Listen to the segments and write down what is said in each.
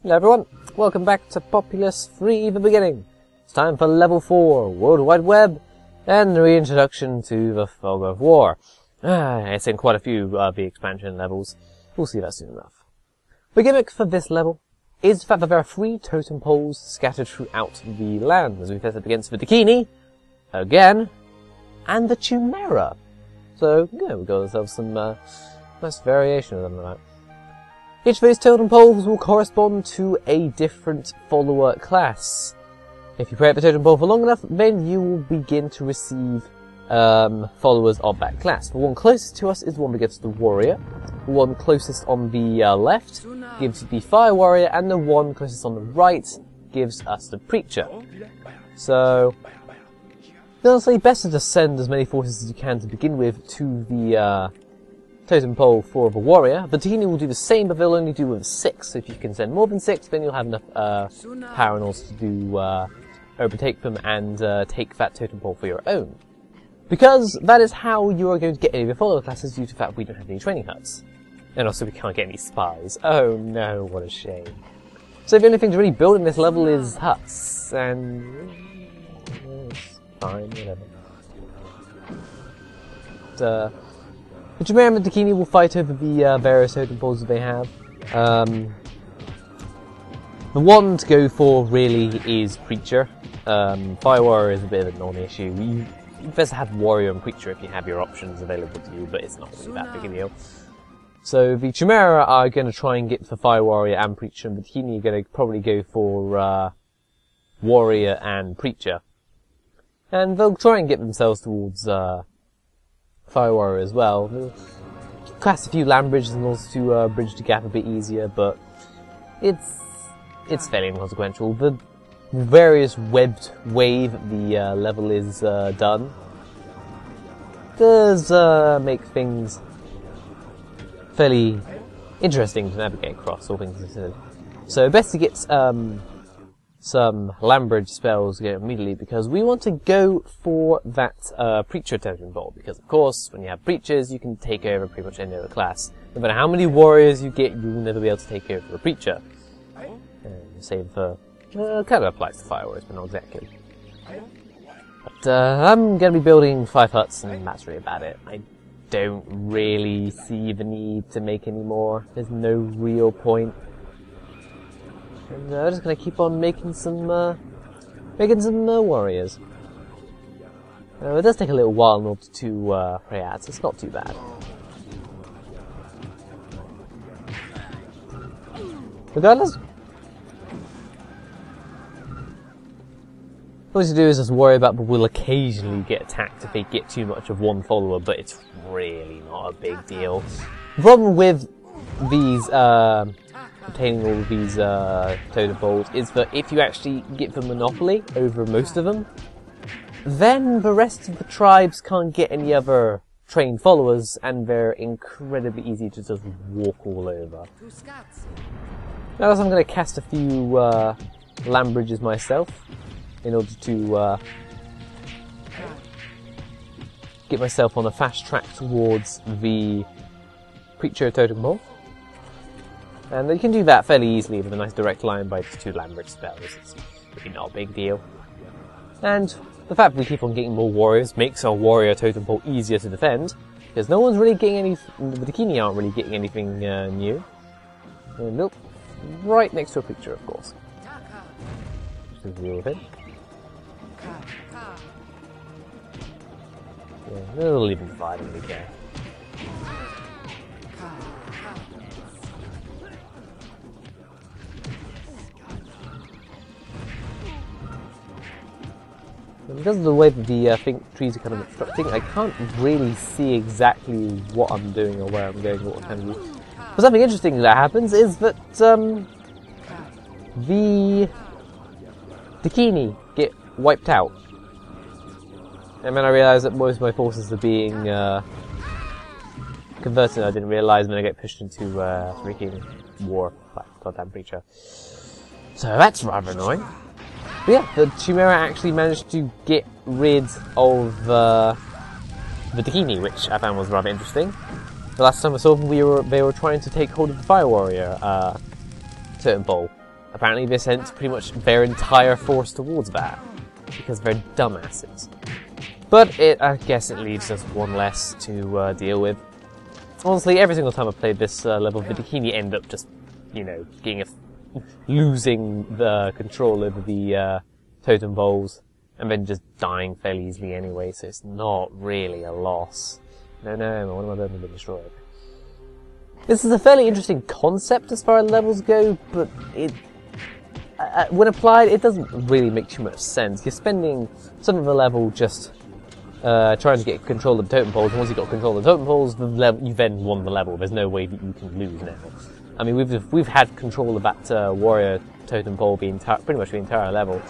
Hello everyone, welcome back to Populous Free the Beginning. It's time for Level 4, World Wide Web, and the reintroduction to the Fog of War. It's in quite a few of the expansion levels. We'll see that soon enough. The gimmick for this level is the fact that there are 3 totem poles scattered throughout the land, as we face up against the Dakini, again, and the Chimera. So, yeah, we've got ourselves some nice variation of them like that. Each of those totem poles will correspond to a different follower class. If you pray at the totem pole for long enough, then you will begin to receive followers of that class. The one closest to us is the one that gives the warrior. The one closest on the left gives the fire warrior, and the one closest on the right gives us the preacher. So, honestly, best to just send as many forces as you can to begin with to the totem pole for the warrior. The Dakini will do the same, but they'll only do with 6. So if you can send more than 6, then you'll have enough power and also to do overtake them and take that totem pole for your own. Because that is how you are going to get any of your follower classes, due to the fact we don't have any training huts. And also we can't get any spies. Oh no, what a shame. So the only thing to really build in this level is huts, and it's fine, whatever. But, the Chimera and the Dakini will fight over the various totem poles that they have. The one to go for really is Preacher. Fire Warrior is a bit of a non-issue. You best have Warrior and Preacher if you have your options available to you, but it's not really that big a deal. So the Chimera are going to try and get for Fire Warrior and Preacher, and the Dakini are going to probably go for Warrior and Preacher. And they'll try and get themselves towards Fire Warrior as well. They'll cast a few land bridges in order to bridge the gap a bit easier, but it's fairly inconsequential. The various webbed way that the level is done does make things fairly interesting to navigate across, all things considered. So best to get some land bridge spells immediately, because we want to go for that Preacher totem pole, because of course when you have Preachers you can take over pretty much any other class. No matter how many warriors you get, you will never be able to take over a Preacher. And same for kind of applies to Fire Warriors, but not exactly. But I'm going to be building 5 huts, and that's really about it. I don't really see the need to make any more. There's no real point. And I'm just going to keep on making some warriors. It does take a little while in order to pray out, so it's not too bad. Regardless, what you do is just worry about, but we'll occasionally get attacked if they get too much of one follower, but it's really not a big deal. The problem with these obtaining all of these totem poles is that if you actually get the monopoly over most of them, then the rest of the tribes can't get any other trained followers, and they're incredibly easy to just walk all over. Now, I'm going to cast a few land bridges myself in order to get myself on a fast track towards the Preacher totem pole. And you can do that fairly easily with a nice direct line by just 2 land bridge spells. It's really not a big deal. And the fact that we keep on getting more warriors makes our warrior totem pole easier to defend, because no one's really getting any. The Dakini aren't really getting anything new. And nope, right next to a Preacher, of course. Just deal with it. Yeah, they'll even divide and we care. Because of the way that the trees are kind of obstructing, I can't really see exactly what I'm doing or where I'm going, what I'm trying to do. But something interesting that happens is that the Dakini get wiped out. And then I realised that most of my forces are being converted, and I didn't realise when I get pushed into freaking war by goddamn Preacher. So that's rather annoying. But yeah, the Chimera actually managed to get rid of the Dakini, which I found was rather interesting. The last time I saw them, they were trying to take hold of the Fire Warrior totem pole. apparently they sent pretty much their entire force towards that, because they're dumbasses. But I guess it leaves us one less to deal with. Honestly, every single time I played this level, the Bikini end up just, you know, losing the control over the totem poles, and then just dying fairly easily anyway, so it's not really a loss. No, one of my bones has been destroyed. This is a fairly interesting concept as far as levels go, but when applied, it doesn't really make too much sense. You're spending some of the level just trying to get control of the totem poles, and once you've got control of the totem poles, you then won the level. There's no way that you can lose now. I mean, we've had control of that warrior totem pole pretty much the entire level,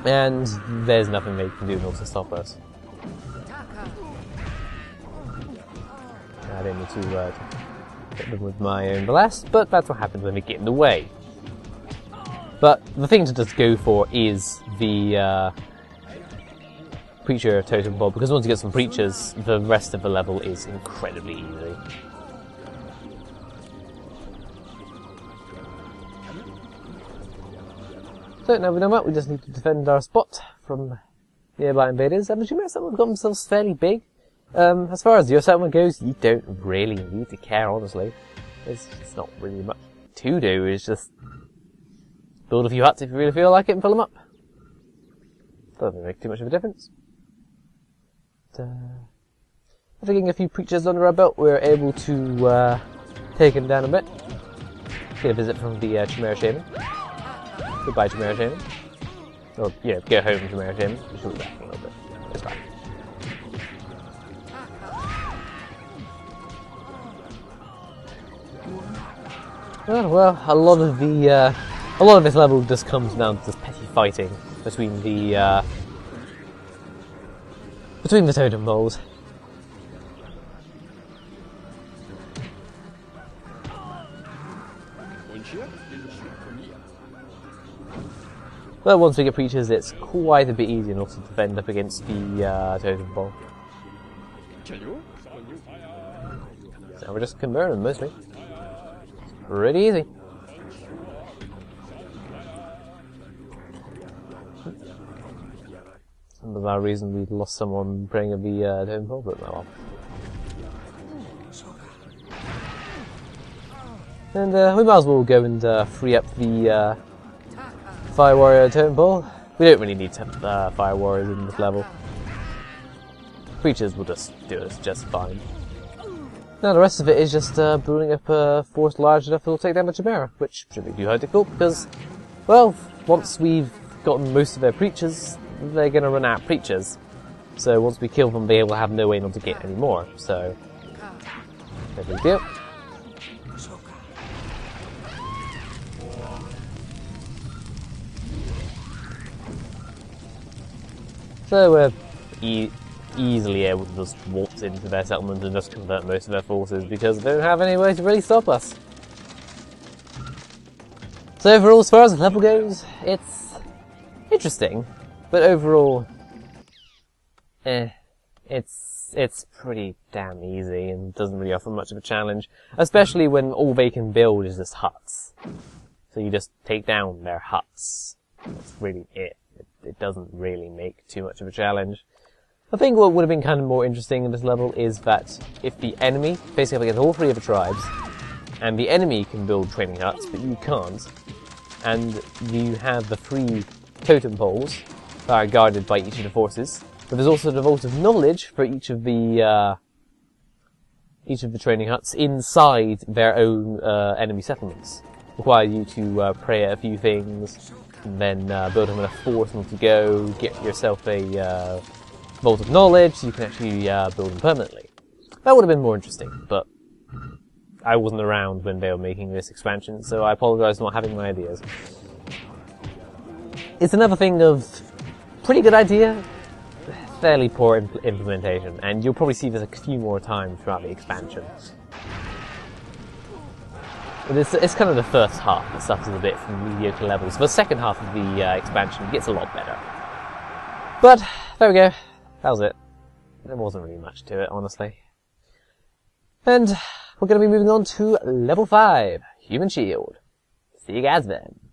and there's nothing they can do in order to stop us. I don't need to hit them with my own blast, but that's what happens when they get in the way. But the thing to just go for is the Preacher totem pole, because once you get some Preachers, the rest of the level is incredibly easy. So now we know what, we just need to defend our spot from nearby invaders, and the Chimera settlement got themselves fairly big. As far as your settlement goes, you don't really need to care, honestly. It's not really much to do, it's just build a few huts if you really feel like it and fill them up. Doesn't make too much of a difference. After getting a few Preachers under our belt, we're able to take him down a bit. Get a visit from the Chimera Shaman. Goodbye, Chimera Shaman. Or, yeah, go home, Chimera Shaman. Just shoot back a little bit. It's fine. Well, a lot of this level just comes down to this petty fighting between the totem poles. But once we get Preachers, it's quite a bit easier not to defend up against the totem pole. So we're just converting them mostly. It's pretty easy. Some bizarre reason we lost someone praying at the totem pole, but no well. And we might as well go and free up the Fire Warrior totem pole. We don't really need to have Fire Warriors in this level. Preachers will just do us just fine. Now the rest of it is just building up a force large enough to take down the Chimera, which shouldn't be too difficult because, well, once we've gotten most of their Preachers, they're going to run out of Preachers. So once we kill them, they will have no way not to get any more. So, no big deal. So we're easily able to just waltz into their settlement and just convert most of their forces because they don't have any way to really stop us. So overall, as far as the level goes, it's interesting, but overall, it's pretty damn easy and doesn't really offer much of a challenge, especially when all they can build is just huts. So you just take down their huts. That's really it. It doesn't really make too much of a challenge. I think what would have been kind of more interesting in this level is that if the enemy, basically against all three of the tribes, and the enemy can build training huts, but you can't, and you have the 3 totem poles that are guarded by each of the forces, but there's also the Vault of Knowledge for each of the training huts inside their own enemy settlements. Require you to pray a few things, and then build them enough force to go, get yourself a Vault of Knowledge so you can actually build them permanently. That would have been more interesting, but I wasn't around when they were making this expansion, so I apologise for not having my ideas. It's another thing of pretty good idea, fairly poor implementation, and you'll probably see this a few more times throughout the expansion. But it's kind of the first half that suffers a bit from mediocre levels. The second half of the expansion gets a lot better. But, there we go. That was it. There wasn't really much to it, honestly. And we're going to be moving on to level 5, Human Shield. See you guys then.